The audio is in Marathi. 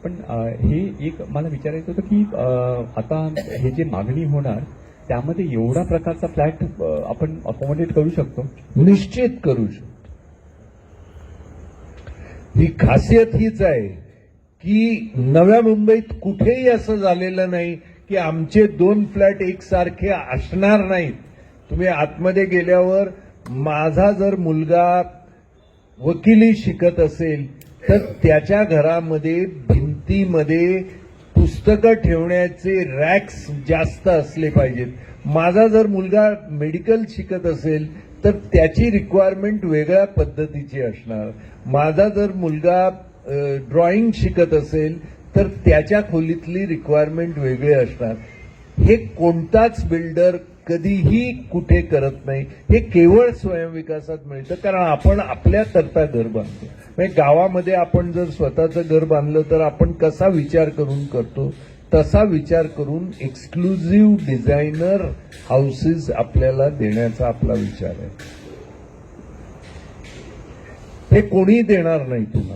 पण हे एक मला विचारायचं होतं की आता हे जे मागणी होणार त्यामध्ये एवढा प्रकारचा फ्लॅट आपण अकोमोडेट करू शकतो? निश्चित करू शकतो. ही खासियत हीच आहे की नव्या मुंबईत कुठेही असं झालेलं नाही की आमचे 2 फ्लॅट एकसारखे असणार नाहीत. तुम्ही आतमध्ये गेल्यावर माझा जर मुलगा वकिली शिकत असेल तर त्याच्या घरामध्ये भिंतीमध्ये पुस्तकं ठेवण्याचे रॅक्स जास्त असले पाहिजेत. माझा जर मुलगा मेडिकल शिकत असेल तर त्याची रिक्वायरमेंट वेगळ्या पद्धतीची असणार. माझा जर मुलगा ड्रॉइंग शिकत असेल तर त्याच्या खोलीतली रिक्वायरमेंट वेगळी असणार. हे कोणताच बिल्डर कधीही कुठे करत नाही. हे केवळ स्वयंविकासात मिळतं, कारण आपण आपल्याकरता घर बांधतो. म्हणजे गावामध्ये आपण जर स्वतःचं घर बांधलं तर आपण कसा विचार करून करतो, तसा विचार करून एक्सक्लुझिव्ह डिझायनर हाऊसेस आपल्याला देण्याचा आपला विचार आहे. हे कोणी देणार नाही तुम्हाला.